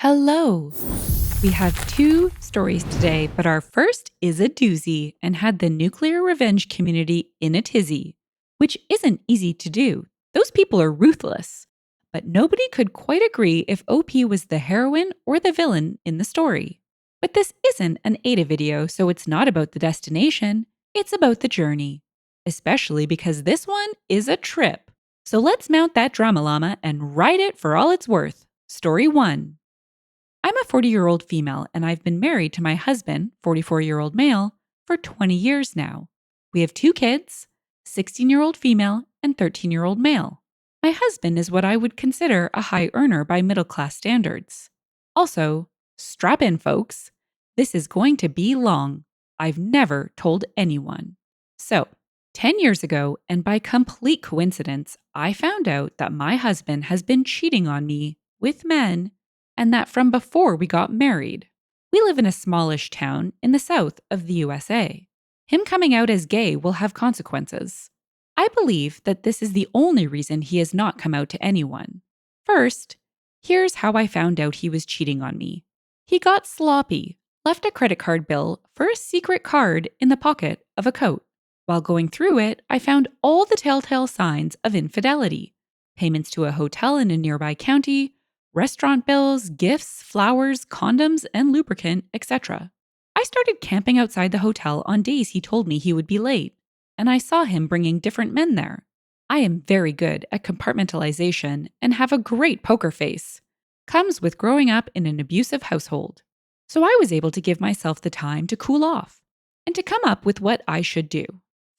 Hello. We have two stories today, but our first is a doozy and had the nuclear revenge community in a tizzy, which isn't easy to do. Those people are ruthless. But nobody could quite agree if OP was the heroine or the villain in the story. But this isn't an Ada video, so it's not about the destination, it's about the journey. Especially because this one is a trip. So let's mount that drama llama and ride it for all it's worth. Story 1. I'm a 40-year-old female and I've been married to my husband, 44-year-old male, for 20 years now. We have two kids, 16-year-old female and 13-year-old male. My husband is what I would consider a high earner by middle-class standards. Also, strap in, folks. This is going to be long. I've never told anyone. So, 10 years ago, and by complete coincidence, I found out that my husband has been cheating on me with men, and that from before we got married. We live in a smallish town in the south of the USA. Him coming out as gay will have consequences. I believe that this is the only reason he has not come out to anyone. First, here's how I found out he was cheating on me. He got sloppy, left a credit card bill for a secret card in the pocket of a coat. While going through it, I found all the telltale signs of infidelity. Payments to a hotel in a nearby county, restaurant bills, gifts, flowers, condoms, and lubricant, etc. I started camping outside the hotel on days he told me he would be late, and I saw him bringing different men there. I am very good at compartmentalization and have a great poker face. Comes with growing up in an abusive household. So I was able to give myself the time to cool off and to come up with what I should do.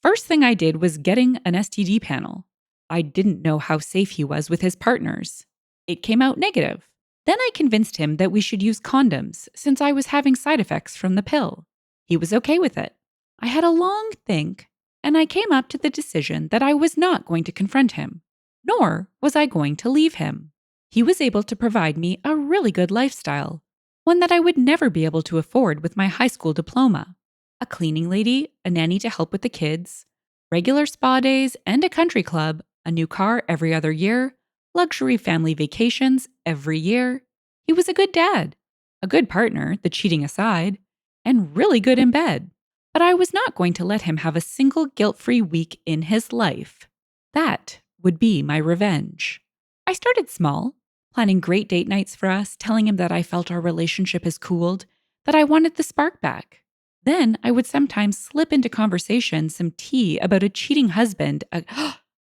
First thing I did was getting an STD panel. I didn't know how safe he was with his partners. It came out negative. Then I convinced him that we should use condoms since I was having side effects from the pill. He was okay with it. I had a long think, and I came up to the decision that I was not going to confront him, nor was I going to leave him. He was able to provide me a really good lifestyle, one that I would never be able to afford with my high school diploma. A cleaning lady, a nanny to help with the kids, regular spa days and a country club, a new car every other year, luxury family vacations every year. He was a good dad, a good partner, the cheating aside, and really good in bed. But I was not going to let him have a single guilt-free week in his life. That would be my revenge. I started small, planning great date nights for us, telling him that I felt our relationship has cooled, that I wanted the spark back. Then I would sometimes slip into conversation some tea about a cheating husband, a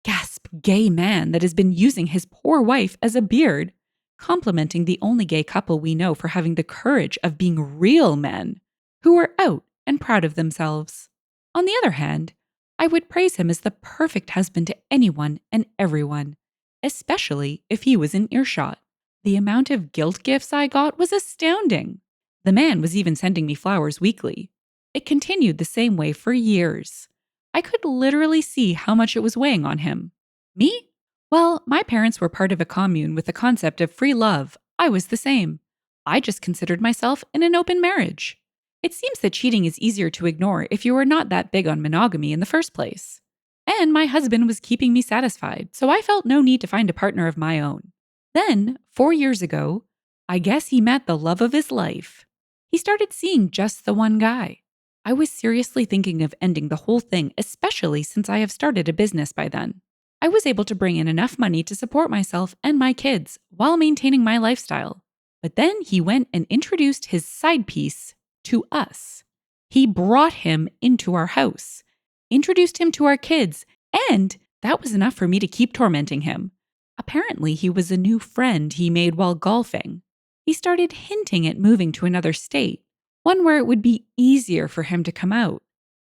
gasp, gay man that has been using his poor wife as a beard, complimenting the only gay couple we know for having the courage of being real men who are out and proud of themselves. On the other hand, I would praise him as the perfect husband to anyone and everyone, especially if he was in earshot. The amount of guilt gifts I got was astounding. The man was even sending me flowers weekly. It continued the same way for years. I could literally see how much it was weighing on him. Me? Well, my parents were part of a commune with the concept of free love. I was the same. I just considered myself in an open marriage. It seems that cheating is easier to ignore if you are not that big on monogamy in the first place. And my husband was keeping me satisfied, so I felt no need to find a partner of my own. Then, 4 years ago, I guess he met the love of his life. He started seeing just the one guy. I was seriously thinking of ending the whole thing, especially since I have started a business by then. I was able to bring in enough money to support myself and my kids while maintaining my lifestyle. But then he went and introduced his side piece to us. He brought him into our house, introduced him to our kids, and that was enough for me to keep tormenting him. Apparently, he was a new friend he made while golfing. He started hinting at moving to another state, one where it would be easier for him to come out.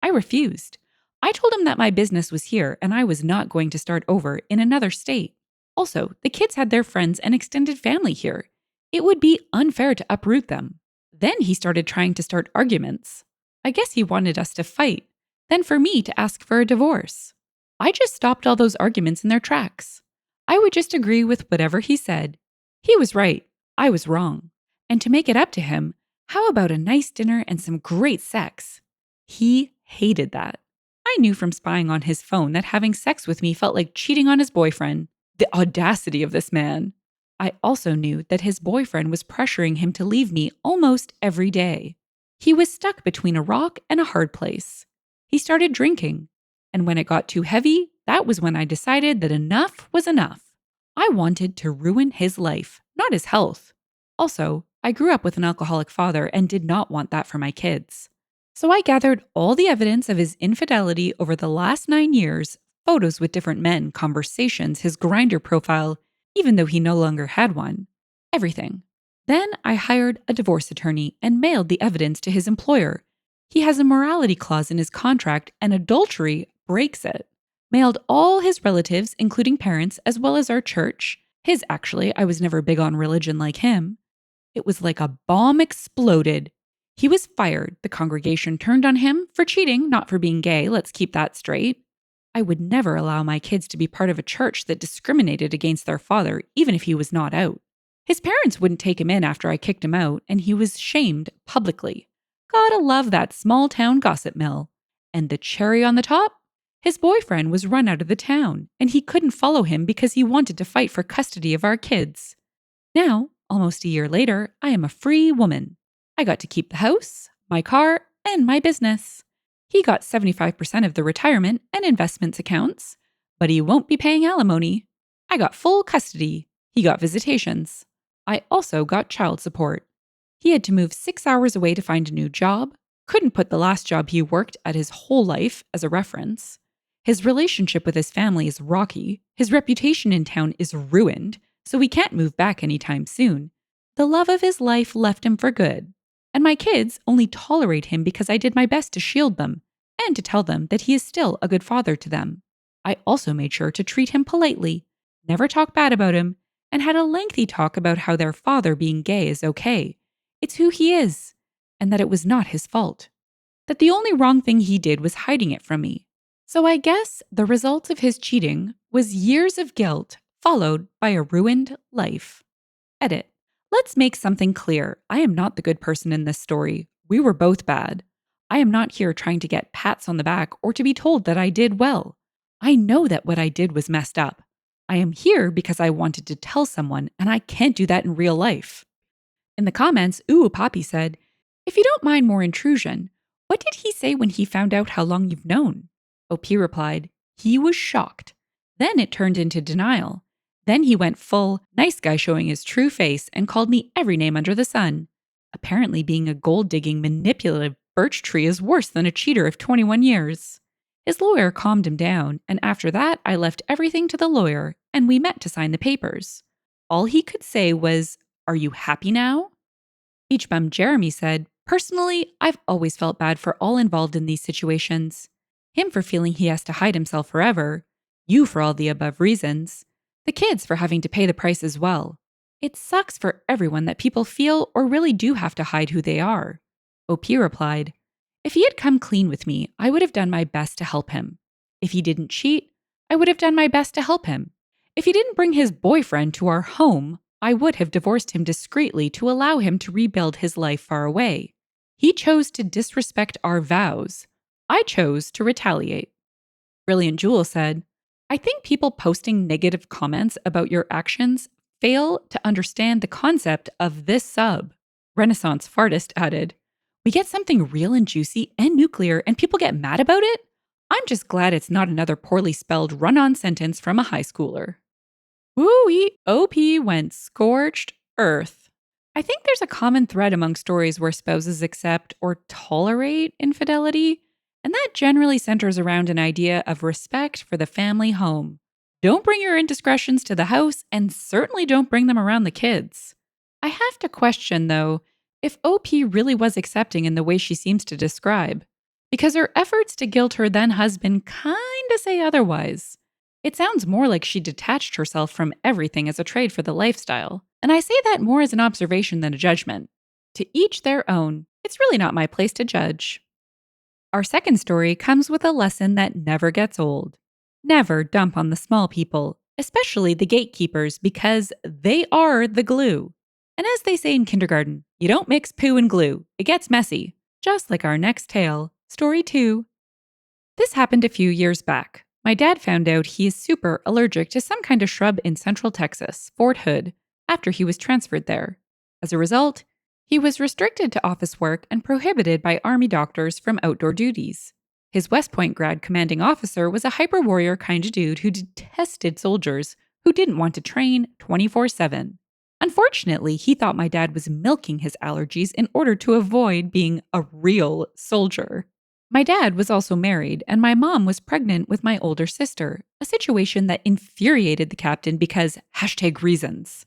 I refused. I told him that my business was here and I was not going to start over in another state. Also, the kids had their friends and extended family here. It would be unfair to uproot them. Then he started trying to start arguments. I guess he wanted us to fight, then for me to ask for a divorce. I just stopped all those arguments in their tracks. I would just agree with whatever he said. He was right. I was wrong. And to make it up to him, how about a nice dinner and some great sex? He hated that. I knew from spying on his phone that having sex with me felt like cheating on his boyfriend. The audacity of this man. I also knew that his boyfriend was pressuring him to leave me almost every day. He was stuck between a rock and a hard place. He started drinking, and when it got too heavy, that was when I decided that enough was enough. I wanted to ruin his life, not his health. Also, I grew up with an alcoholic father and did not want that for my kids. So I gathered all the evidence of his infidelity over the last 9 years, photos with different men, conversations, his grinder profile, even though he no longer had one. Everything. Then I hired a divorce attorney and mailed the evidence to his employer. He has a morality clause in his contract, and adultery breaks it. Mailed all his relatives, including parents, as well as our church. His, actually, I was never big on religion like him. It was like a bomb exploded. He was fired. The congregation turned on him for cheating, not for being gay. Let's keep that straight. I would never allow my kids to be part of a church that discriminated against their father, even if he was not out. His parents wouldn't take him in after I kicked him out, and he was shamed publicly. Gotta love that small town gossip mill. And the cherry on the top? His boyfriend was run out of the town, and he couldn't follow him because he wanted to fight for custody of our kids. Now, almost a year later, I am a free woman. I got to keep the house, my car, and my business. He got 75% of the retirement and investments accounts, but he won't be paying alimony. I got full custody. He got visitations. I also got child support. He had to move 6 hours away to find a new job, couldn't put the last job he worked at his whole life as a reference. His relationship with his family is rocky. His reputation in town is ruined, so he can't move back anytime soon. The love of his life left him for good. And my kids only tolerate him because I did my best to shield them and to tell them that he is still a good father to them. I also made sure to treat him politely, never talk bad about him, and had a lengthy talk about how their father being gay is okay. It's who he is, and that it was not his fault. That the only wrong thing he did was hiding it from me. So I guess the result of his cheating was years of guilt followed by a ruined life. Edit. Let's make something clear. I am not the good person in this story. We were both bad. I am not here trying to get pats on the back or to be told that I did well. I know that what I did was messed up. I am here because I wanted to tell someone, and I can't do that in real life. In the comments, Ooh Poppy said, if you don't mind more intrusion, what did he say when he found out how long you've known? OP replied, he was shocked. Then it turned into denial. Then he went full, nice guy showing his true face and called me every name under the sun. Apparently being a gold-digging, manipulative birch tree is worse than a cheater of 21 years. His lawyer calmed him down, and after that I left everything to the lawyer, and we met to sign the papers. All he could say was, are you happy now? Beach bum Jeremy said, personally, I've always felt bad for all involved in these situations. Him for feeling he has to hide himself forever. You for all the above reasons. The kids for having to pay the price as well. It sucks for everyone that people feel or really do have to hide who they are. OP replied, if he had come clean with me, I would have done my best to help him. If he didn't cheat, I would have done my best to help him. If he didn't bring his boyfriend to our home, I would have divorced him discreetly to allow him to rebuild his life far away. He chose to disrespect our vows. I chose to retaliate. Brilliant Jewel said, I think people posting negative comments about your actions fail to understand the concept of this sub. Renaissance Fartist added, we get something real and juicy and nuclear and people get mad about it? I'm just glad it's not another poorly spelled run-on sentence from a high schooler. Woo-wee, OP went scorched earth. I think there's a common thread among stories where spouses accept or tolerate infidelity, and that generally centers around an idea of respect for the family home. Don't bring your indiscretions to the house, and certainly don't bring them around the kids. I have to question, though, if OP really was accepting in the way she seems to describe, because her efforts to guilt her then husband kinda say otherwise. It sounds more like she detached herself from everything as a trade for the lifestyle, and I say that more as an observation than a judgment. To each their own. It's really not my place to judge. Our second story comes with a lesson that never gets old. Never dump on the small people, especially the gatekeepers, because they are the glue. And as they say in kindergarten, you don't mix poo and glue. It gets messy. Just like our next tale, story 2. This happened a few years back. My dad found out he is super allergic to some kind of shrub in central Texas, Fort Hood. after he was transferred there. As a result, he was restricted to office work and prohibited by Army doctors from outdoor duties. His West Point grad commanding officer was a hyper warrior kind of dude who detested soldiers who didn't want to train 24/7. Unfortunately, he thought my dad was milking his allergies in order to avoid being a real soldier. My dad was also married, and my mom was pregnant with my older sister, a situation that infuriated the captain because #reasons.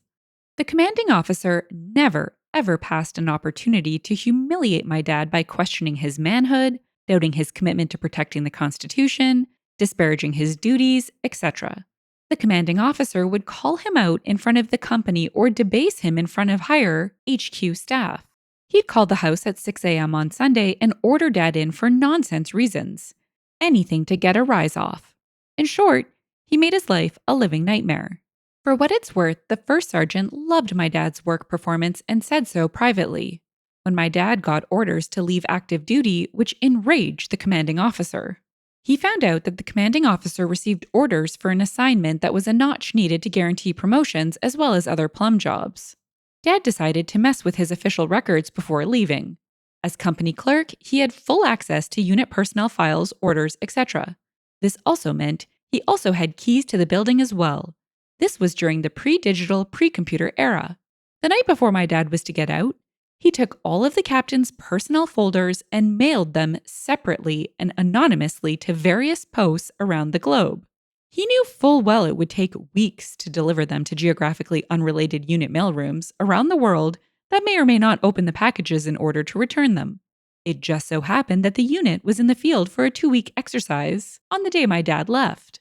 The commanding officer never, ever passed an opportunity to humiliate my dad by questioning his manhood, doubting his commitment to protecting the Constitution, disparaging his duties, etc. The commanding officer would call him out in front of the company or debase him in front of higher HQ staff. He'd call the house at 6 a.m. on Sunday and order Dad in for nonsense reasons. Anything to get a rise off. In short, he made his life a living nightmare. For what it's worth, the first sergeant loved my dad's work performance and said so privately. When my dad got orders to leave active duty, which enraged the commanding officer. He found out that the commanding officer received orders for an assignment that was a notch needed to guarantee promotions as well as other plum jobs. Dad decided to mess with his official records before leaving. As company clerk, he had full access to unit personnel files, orders, etc. This also meant he also had keys to the building as well. This was during the pre-digital, pre-computer era. The night before my dad was to get out, he took all of the captain's personnel folders and mailed them separately and anonymously to various posts around the globe. He knew full well it would take weeks to deliver them to geographically unrelated unit mailrooms around the world that may or may not open the packages in order to return them. It just so happened that the unit was in the field for a 2-week exercise on the day my dad left.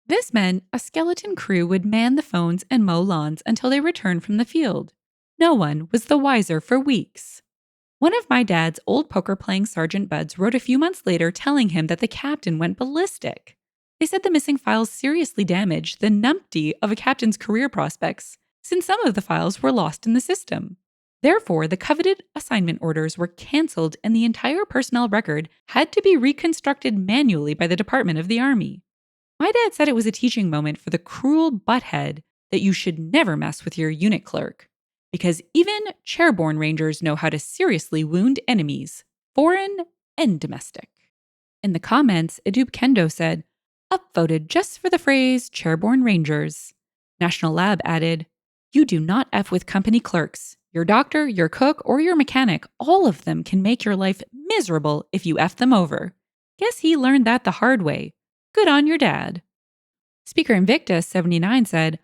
This meant a skeleton crew would man the phones and mow lawns until they returned from the field. No one was the wiser for weeks. One of my dad's old poker-playing sergeant buds wrote a few months later telling him that the captain went ballistic. They said the missing files seriously damaged the numpty of a captain's career prospects, since some of the files were lost in the system. Therefore, the coveted assignment orders were canceled and the entire personnel record had to be reconstructed manually by the Department of the Army. My dad said it was a teaching moment for the cruel butthead that you should never mess with your unit clerk, because even chairborne rangers know how to seriously wound enemies, foreign and domestic. In the comments, Adoop Kendo said, upvoted just for the phrase chairborne rangers. National Lab added, you do not F with company clerks. Your doctor, your cook, or your mechanic, all of them can make your life miserable if you F them over. Guess he learned that the hard way. Good on your dad. Speaker Invictus 79 said,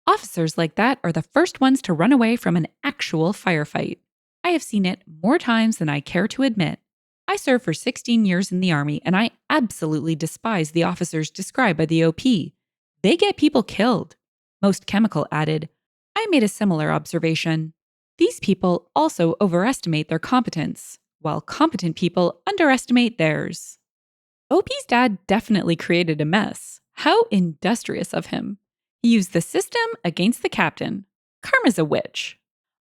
officers like that are the first ones to run away from an actual firefight. I have seen it more times than I care to admit. I served for 16 years in the Army, and I absolutely despise the officers described by the OP. They get people killed. Most Chemical added, I made a similar observation. These people also overestimate their competence, while competent people underestimate theirs. OP's dad definitely created a mess. How industrious of him. He used the system against the captain. Karma's a witch.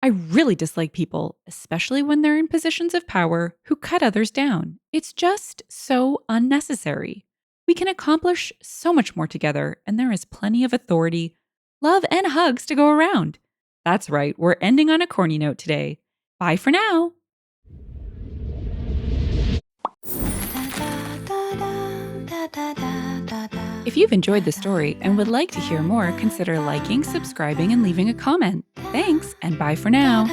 I really dislike people, especially when they're in positions of power, who cut others down. It's just so unnecessary. We can accomplish so much more together, and there is plenty of authority, love, and hugs to go around. That's right, we're ending on a corny note today. Bye for now. If you've enjoyed the story and would like to hear more, consider liking, subscribing, and leaving a comment. Thanks, and bye for now.